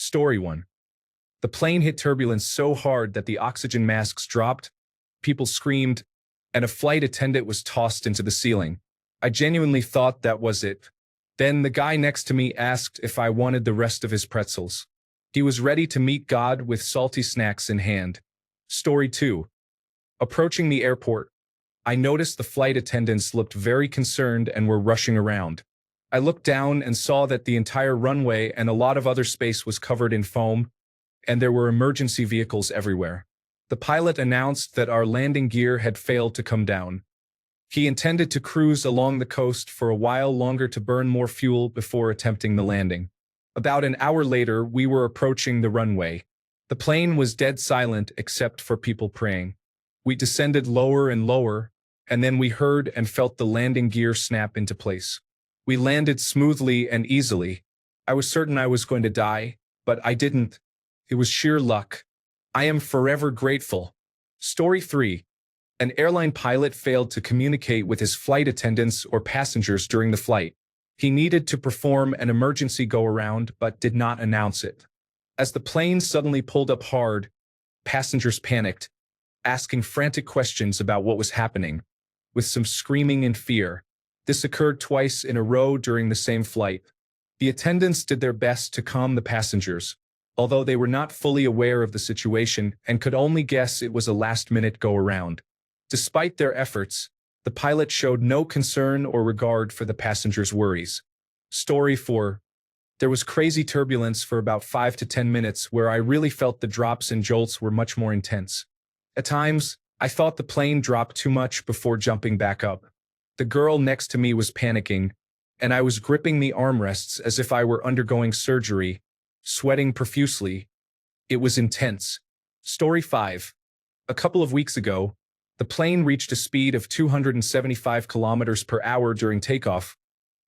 Story 1. The plane hit turbulence so hard that the oxygen masks dropped, people screamed, and a flight attendant was tossed into the ceiling. I genuinely thought that was it. Then the guy next to me asked if I wanted the rest of his pretzels. He was ready to meet God with salty snacks in hand. Story 2. Approaching the airport, I noticed the flight attendants looked very concerned and were rushing around. I looked down and saw that the entire runway and a lot of other space was covered in foam, and there were emergency vehicles everywhere. The pilot announced that our landing gear had failed to come down. He intended to cruise along the coast for a while longer to burn more fuel before attempting the landing. About an hour later, we were approaching the runway. The plane was dead silent except for people praying. We descended lower and lower, and then we heard and felt the landing gear snap into place. We landed smoothly and easily. I was certain I was going to die, but I didn't. It was sheer luck. I am forever grateful. Story 3. An airline pilot failed to communicate with his flight attendants or passengers during the flight. He needed to perform an emergency go-around but did not announce it. As the plane suddenly pulled up hard, passengers panicked, asking frantic questions about what was happening, with some screaming and fear. This occurred twice in a row during the same flight. The attendants did their best to calm the passengers, although they were not fully aware of the situation and could only guess it was a last-minute go-around. Despite their efforts, the pilot showed no concern or regard for the passengers' worries. Story 4. There was crazy turbulence for about 5 to 10 minutes where I really felt the drops and jolts were much more intense. At times, I thought the plane dropped too much before jumping back up. The girl next to me was panicking, and I was gripping the armrests as if I were undergoing surgery, sweating profusely. It was intense. Story 5. A couple of weeks ago, the plane reached a speed of 275 kilometers per hour during takeoff,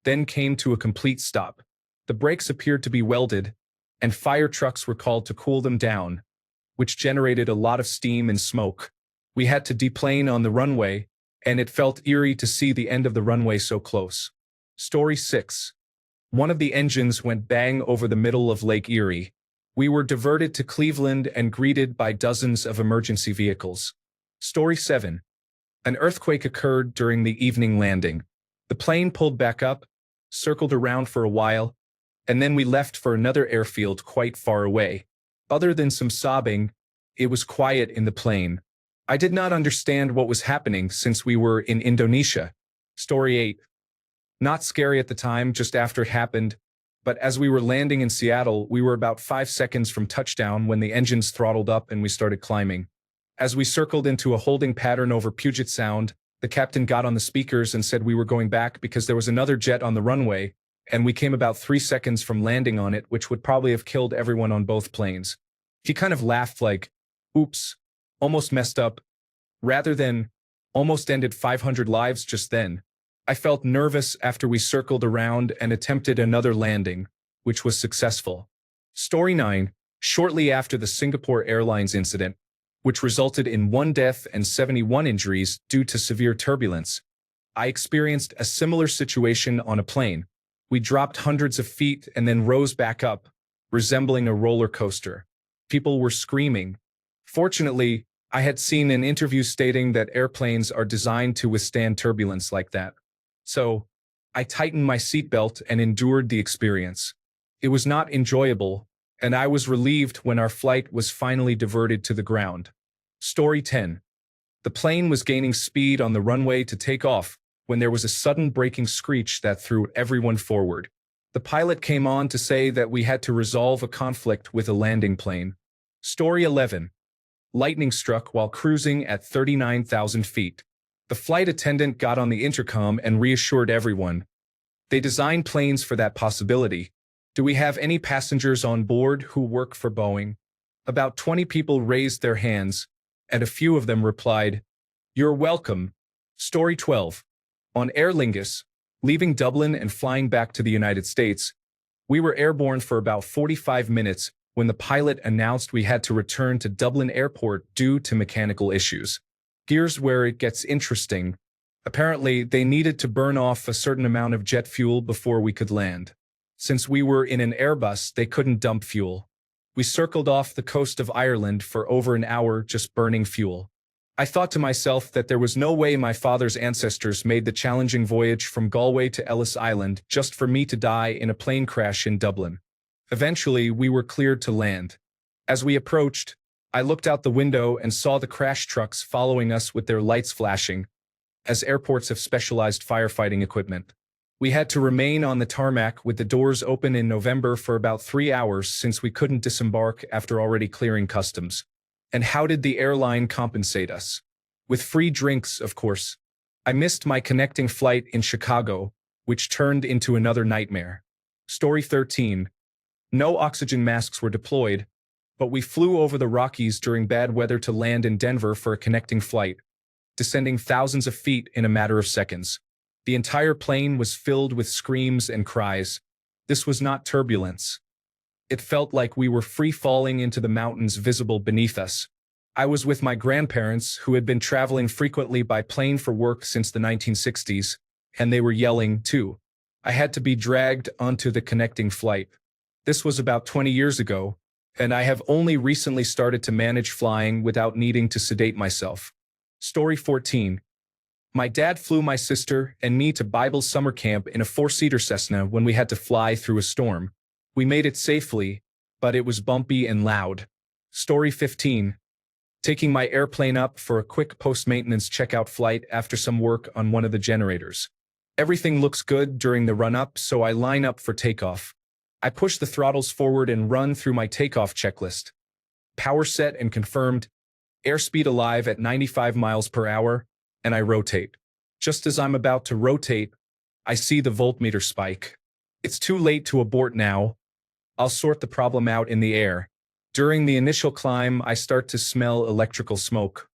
then came to a complete stop. The brakes appeared to be welded, and fire trucks were called to cool them down, which generated a lot of steam and smoke. We had to deplane on the runway, and it felt eerie to see the end of the runway so close. Story 6. One of the engines went bang over the middle of Lake Erie. We were diverted to Cleveland and greeted by dozens of emergency vehicles. Story 7. An earthquake occurred during the evening landing. The plane pulled back up, circled around for a while, and then we left for another airfield quite far away. Other than some sobbing, it was quiet in the plane. I did not understand what was happening since we were in Indonesia. Story 8. Not scary at the time, just after it happened, but as we were landing in Seattle, we were about 5 seconds from touchdown when the engines throttled up and we started climbing. As we circled into a holding pattern over Puget Sound, the captain got on the speakers and said we were going back because there was another jet on the runway, and we came about 3 seconds from landing on it, which would probably have killed everyone on both planes. He kind of laughed like, oops, almost messed up, rather than, almost ended 500 lives just then. I felt nervous after we circled around and attempted another landing, which was successful. Story 9. Shortly after the Singapore Airlines incident, which resulted in 1 death and 71 injuries due to severe turbulence, I experienced a similar situation on a plane. We dropped hundreds of feet and then rose back up, resembling a roller coaster. People were screaming. Fortunately, I had seen an interview stating that airplanes are designed to withstand turbulence like that. So, I tightened my seatbelt and endured the experience. It was not enjoyable, and I was relieved when our flight was finally diverted to the ground. Story 10. The plane was gaining speed on the runway to take off when there was a sudden braking screech that threw everyone forward. The pilot came on to say that we had to resolve a conflict with a landing plane. Story 11. Lightning struck while cruising at 39,000 feet. The flight attendant got on the intercom and reassured everyone. They designed planes for that possibility. Do we have any passengers on board who work for Boeing? About 20 people raised their hands, and a few of them replied, "You're welcome." Story 12. On Aer Lingus, leaving Dublin and flying back to the United States, we were airborne for about 45 minutes when the pilot announced we had to return to Dublin Airport due to mechanical issues. Here's where it gets interesting. Apparently, they needed to burn off a certain amount of jet fuel before we could land. Since we were in an Airbus, they couldn't dump fuel. We circled off the coast of Ireland for over an hour just burning fuel. I thought to myself that there was no way my father's ancestors made the challenging voyage from Galway to Ellis Island just for me to die in a plane crash in Dublin. Eventually, we were cleared to land. As we approached, I looked out the window and saw the crash trucks following us with their lights flashing, as airports have specialized firefighting equipment. We had to remain on the tarmac with the doors open in November for about 3 hours since we couldn't disembark after already clearing customs. And how did the airline compensate us? With free drinks, of course. I missed my connecting flight in Chicago, which turned into another nightmare. Story 13. No oxygen masks were deployed, but we flew over the Rockies during bad weather to land in Denver for a connecting flight, descending thousands of feet in a matter of seconds. The entire plane was filled with screams and cries. This was not turbulence. It felt like we were free-falling into the mountains visible beneath us. I was with my grandparents, who had been traveling frequently by plane for work since the 1960s, and they were yelling, too. I had to be dragged onto the connecting flight. This was about 20 years ago, and I have only recently started to manage flying without needing to sedate myself. Story 14. My dad flew my sister and me to Bible summer camp in a 4-seater Cessna when we had to fly through a storm. We made it safely, but it was bumpy and loud. Story 15. Taking my airplane up for a quick post-maintenance checkout flight after some work on one of the generators. Everything looks good during the run-up, so I line up for takeoff. I push the throttles forward and run through my takeoff checklist. Power set and confirmed, airspeed alive at 95 miles per hour, and I rotate. Just as I'm about to rotate, I see the voltmeter spike. It's too late to abort now. I'll sort the problem out in the air. During the initial climb, I start to smell electrical smoke.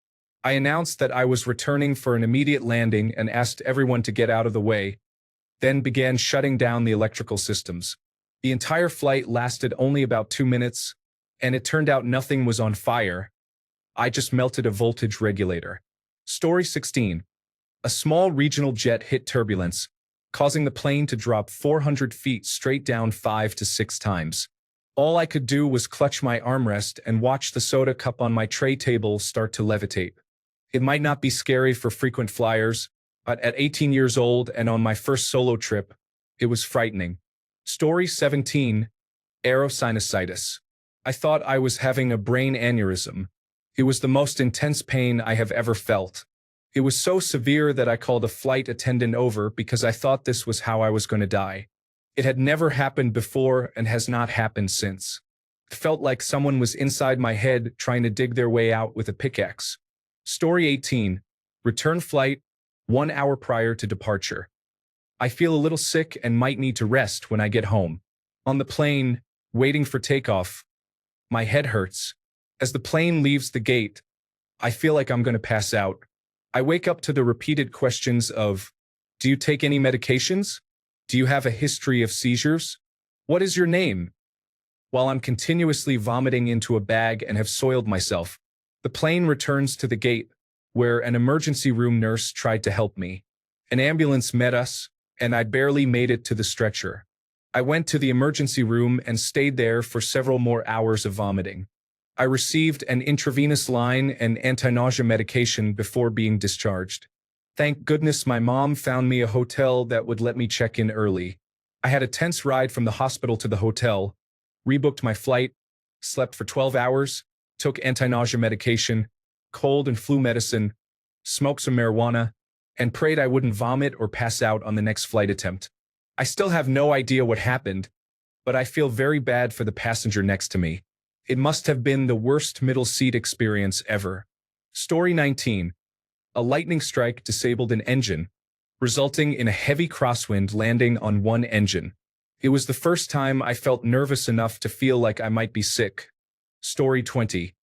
I announced that I was returning for an immediate landing and asked everyone to get out of the way, then began shutting down the electrical systems. The entire flight lasted only about 2 minutes, and it turned out nothing was on fire. I just melted a voltage regulator. Story 16. A small regional jet hit turbulence, causing the plane to drop 400 feet straight down 5 to 6 times. All I could do was clutch my armrest and watch the soda cup on my tray table start to levitate. It might not be scary for frequent flyers, but at 18 years old and on my first solo trip, it was frightening. Story 17. Aerosinusitis. I thought I was having a brain aneurysm. It was the most intense pain I have ever felt. It was so severe that I called a flight attendant over because I thought this was how I was going to die. It had never happened before and has not happened since. It felt like someone was inside my head trying to dig their way out with a pickaxe. Story 18. Return flight, 1 hour prior to departure. I feel a little sick and might need to rest when I get home. On the plane, waiting for takeoff, my head hurts. As the plane leaves the gate, I feel like I'm going to pass out. I wake up to the repeated questions of, do you take any medications? Do you have a history of seizures? What is your name? While I'm continuously vomiting into a bag and have soiled myself, the plane returns to the gate, where an emergency room nurse tried to help me. An ambulance met us, and I barely made it to the stretcher. I went to the emergency room and stayed there for several more hours of vomiting. I received an intravenous line and anti-nausea medication before being discharged. Thank goodness my mom found me a hotel that would let me check in early. I had a tense ride from the hospital to the hotel, rebooked my flight, slept for 12 hours, took anti-nausea medication, cold and flu medicine, smoked some marijuana, and prayed I wouldn't vomit or pass out on the next flight attempt. I still have no idea what happened, but I feel very bad for the passenger next to me. It must have been the worst middle seat experience ever. Story 19. A lightning strike disabled an engine, resulting in a heavy crosswind landing on one engine. It was the first time I felt nervous enough to feel like I might be sick. Story 20.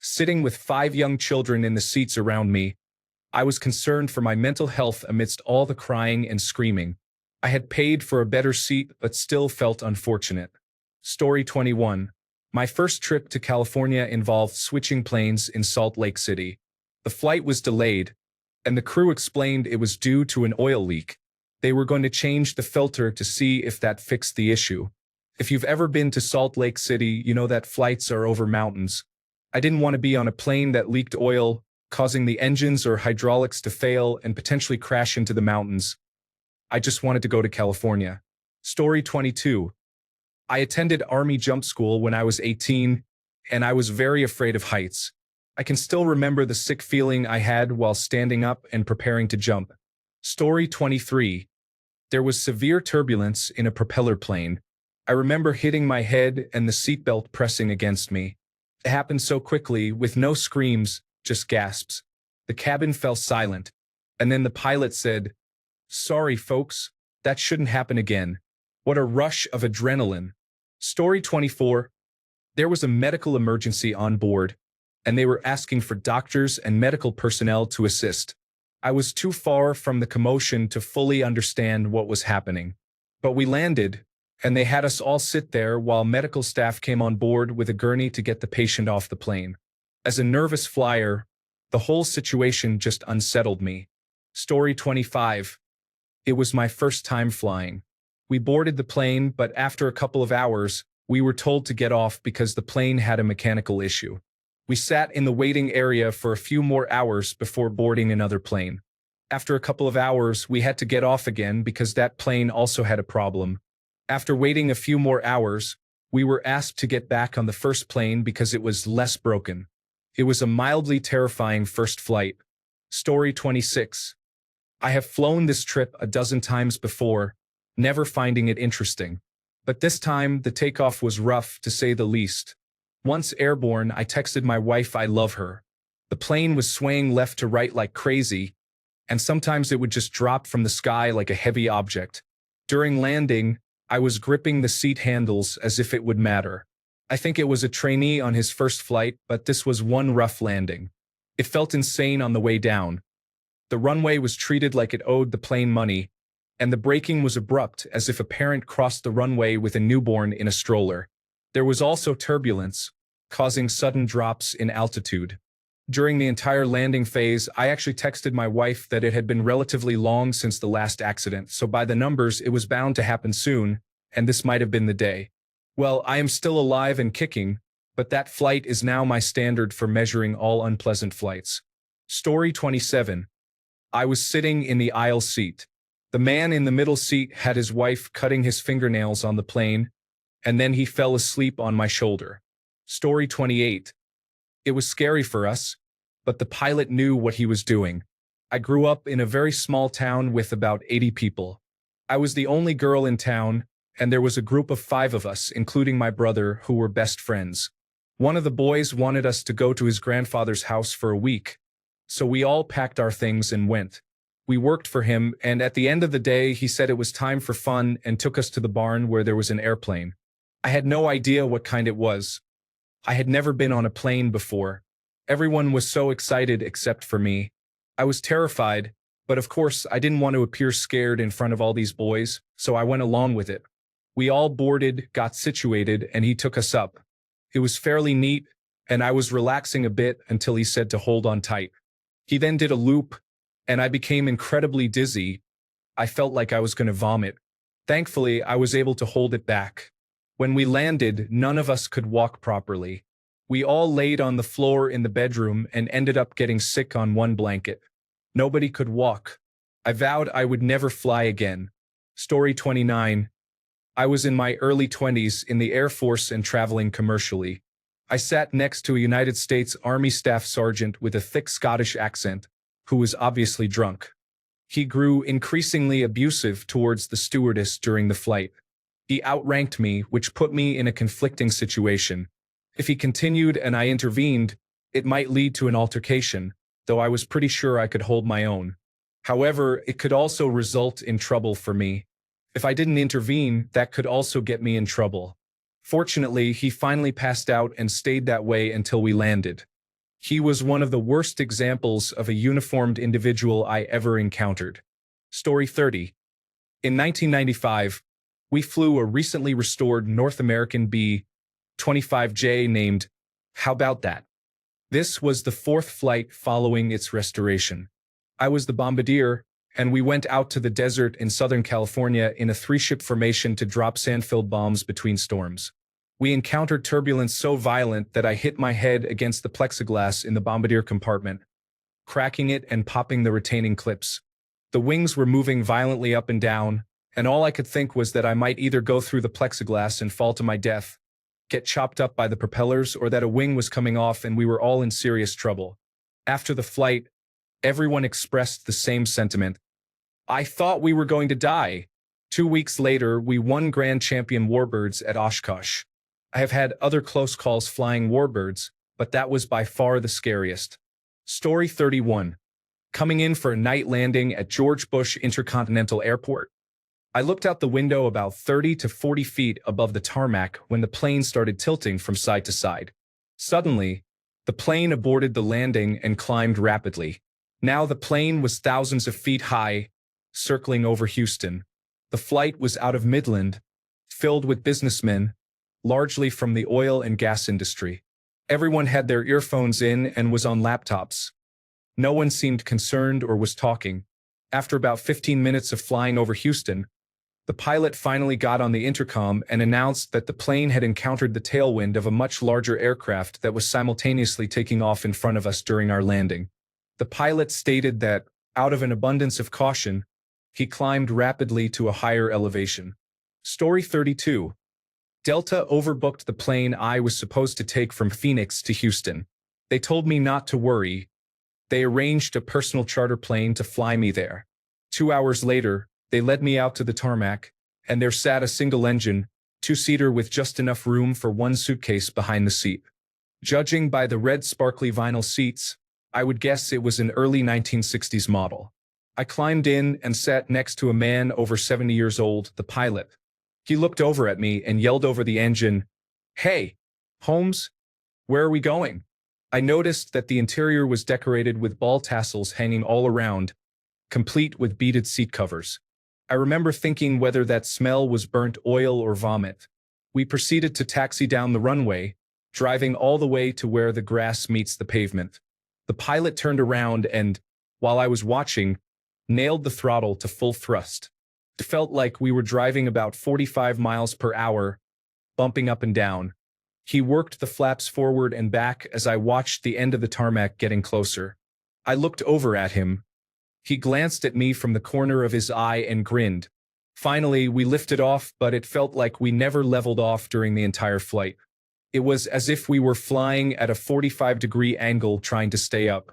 Sitting with 5 young children in the seats around me, I was concerned for my mental health amidst all the crying and screaming. I had paid for a better seat but still felt unfortunate. Story 21. My first trip to California involved switching planes in Salt Lake City. The flight was delayed, and the crew explained it was due to an oil leak. They were going to change the filter to see if that fixed the issue. If you've ever been to Salt Lake City, you know that flights are over mountains. I didn't want to be on a plane that leaked oil, causing the engines or hydraulics to fail and potentially crash into the mountains. I just wanted to go to California. Story 22. I attended Army jump school when I was 18, and I was very afraid of heights. I can still remember the sick feeling I had while standing up and preparing to jump. Story 23. There was severe turbulence in a propeller plane. I remember hitting my head and the seatbelt pressing against me. It happened so quickly, with no screams, just gasps. The cabin fell silent, and then the pilot said, "Sorry, folks, that shouldn't happen again." What a rush of adrenaline. Story 24. There was a medical emergency on board, and they were asking for doctors and medical personnel to assist. I was too far from the commotion to fully understand what was happening. But we landed, and they had us all sit there while medical staff came on board with a gurney to get the patient off the plane. As a nervous flyer, the whole situation just unsettled me. Story 25. It was my first time flying. We boarded the plane, but after a couple of hours, we were told to get off because the plane had a mechanical issue. We sat in the waiting area for a few more hours before boarding another plane. After a couple of hours, we had to get off again because that plane also had a problem. After waiting a few more hours, we were asked to get back on the first plane because it was less broken. It was a mildly terrifying first flight. Story 26. I have flown this trip a dozen times before, never finding it interesting. But this time, the takeoff was rough, to say the least. Once airborne, I texted my wife I love her. The plane was swaying left to right like crazy, and sometimes it would just drop from the sky like a heavy object. During landing, I was gripping the seat handles as if it would matter. I think it was a trainee on his first flight, but this was one rough landing. It felt insane on the way down. The runway was treated like it owed the plane money, and the braking was abrupt, as if a parent crossed the runway with a newborn in a stroller. There was also turbulence, causing sudden drops in altitude. During the entire landing phase, I actually texted my wife that it had been relatively long since the last accident, so by the numbers, it was bound to happen soon, and this might have been the day. Well, I am still alive and kicking, but that flight is now my standard for measuring all unpleasant flights. Story 27. I was sitting in the aisle seat. The man in the middle seat had his wife cutting his fingernails on the plane, and then he fell asleep on my shoulder. Story 28. It was scary for us, but the pilot knew what he was doing. I grew up in a very small town with about 80 people. I was the only girl in town, and there was a group of 5 of us, including my brother, who were best friends. One of the boys wanted us to go to his grandfather's house for a week, so we all packed our things and went. We worked for him, and at the end of the day, he said it was time for fun and took us to the barn where there was an airplane. I had no idea what kind it was. I had never been on a plane before. Everyone was so excited except for me. I was terrified, but of course I didn't want to appear scared in front of all these boys, so I went along with it. We all boarded, got situated, and he took us up. It was fairly neat, and I was relaxing a bit until he said to hold on tight. He then did a loop, and I became incredibly dizzy. I felt like I was going to vomit. Thankfully, I was able to hold it back. When we landed, none of us could walk properly. We all laid on the floor in the bedroom and ended up getting sick on one blanket. Nobody could walk. I vowed I would never fly again. Story 29. I was in my early 20s in the Air Force and traveling commercially. I sat next to a United States Army Staff Sergeant with a thick Scottish accent, who was obviously drunk. He grew increasingly abusive towards the stewardess during the flight. He outranked me, which put me in a conflicting situation. If he continued and I intervened, it might lead to an altercation, though I was pretty sure I could hold my own. However, it could also result in trouble for me. If I didn't intervene, that could also get me in trouble. Fortunately, he finally passed out and stayed that way until we landed. He was one of the worst examples of a uniformed individual I ever encountered. Story 30. In 1995, we flew a recently restored North American B-25J named How About That? This was the 4th flight following its restoration. I was the bombardier, and we went out to the desert in Southern California in a three-ship formation to drop sand-filled bombs between storms. We encountered turbulence so violent that I hit my head against the plexiglass in the bombardier compartment, cracking it and popping the retaining clips. The wings were moving violently up and down, and all I could think was that I might either go through the plexiglass and fall to my death, get chopped up by the propellers, or that a wing was coming off and we were all in serious trouble. After the flight, everyone expressed the same sentiment. I thought we were going to die. 2 weeks later, we won Grand Champion Warbirds at Oshkosh. I have had other close calls flying Warbirds, but that was by far the scariest. Story 31. Coming in for a night landing at George Bush Intercontinental Airport. I looked out the window about 30 to 40 feet above the tarmac when the plane started tilting from side to side. Suddenly, the plane aborted the landing and climbed rapidly. Now the plane was thousands of feet high, circling over Houston. The flight was out of Midland, filled with businessmen, largely from the oil and gas industry. Everyone had their earphones in and was on laptops. No one seemed concerned or was talking. After about 15 minutes of flying over Houston, the pilot finally got on the intercom and announced that the plane had encountered the tailwind of a much larger aircraft that was simultaneously taking off in front of us during our landing. The pilot stated that, out of an abundance of caution, he climbed rapidly to a higher elevation. Story 32. Delta overbooked the plane I was supposed to take from Phoenix to Houston. They told me not to worry. They arranged a personal charter plane to fly me there. 2 hours later, they led me out to the tarmac, and there sat a single-engine, two-seater with just enough room for one suitcase behind the seat. Judging by the red sparkly vinyl seats, I would guess it was an early 1960s model. I climbed in and sat next to a man over 70 years old, the pilot. He looked over at me and yelled over the engine, "Hey, Holmes, where are we going?" I noticed that the interior was decorated with ball tassels hanging all around, complete with beaded seat covers. I remember thinking whether that smell was burnt oil or vomit. We proceeded to taxi down the runway, driving all the way to where the grass meets the pavement. The pilot turned around and, while I was watching, nailed the throttle to full thrust. It felt like we were driving about 45 miles per hour, bumping up and down. He worked the flaps forward and back as I watched the end of the tarmac getting closer. I looked over at him. He glanced at me from the corner of his eye and grinned. Finally, we lifted off, but it felt like we never leveled off during the entire flight. It was as if we were flying at a 45-degree angle trying to stay up.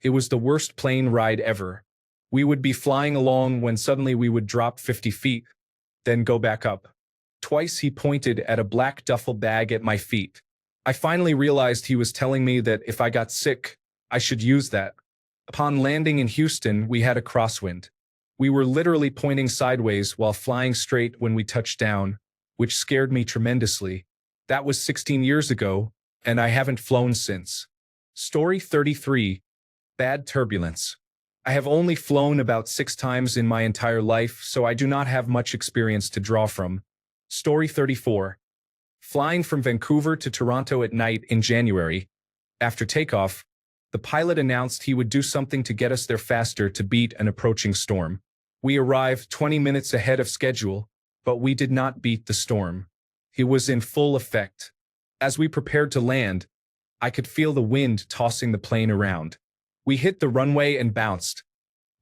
It was the worst plane ride ever. We would be flying along when suddenly we would drop 50 feet, then go back up. Twice he pointed at a black duffel bag at my feet. I finally realized he was telling me that if I got sick, I should use that. Upon landing in Houston, we had a crosswind. We were literally pointing sideways while flying straight when we touched down, which scared me tremendously. That was 16 years ago, and I haven't flown since. Story 33. Bad turbulence. I have only flown about 6 times in my entire life, so I do not have much experience to draw from. Story 34. Flying from Vancouver to Toronto at night in January. After takeoff, the pilot announced he would do something to get us there faster to beat an approaching storm. We arrived 20 minutes ahead of schedule, but we did not beat the storm. It was in full effect. As we prepared to land, I could feel the wind tossing the plane around. We hit the runway and bounced.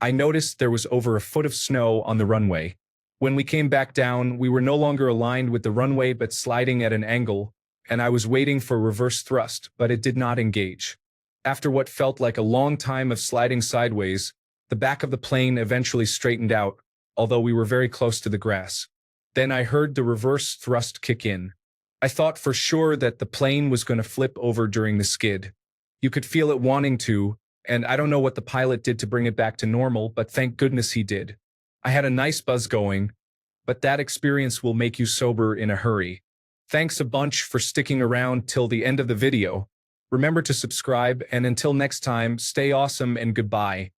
I noticed there was over a foot of snow on the runway. When we came back down, we were no longer aligned with the runway but sliding at an angle, and I was waiting for reverse thrust, but it did not engage. After what felt like a long time of sliding sideways, the back of the plane eventually straightened out, although we were very close to the grass. Then I heard the reverse thrust kick in. I thought for sure that the plane was going to flip over during the skid. You could feel it wanting to, and I don't know what the pilot did to bring it back to normal, but thank goodness he did. I had a nice buzz going, but that experience will make you sober in a hurry. Thanks a bunch for sticking around till the end of the video. Remember to subscribe, and until next time, stay awesome and goodbye.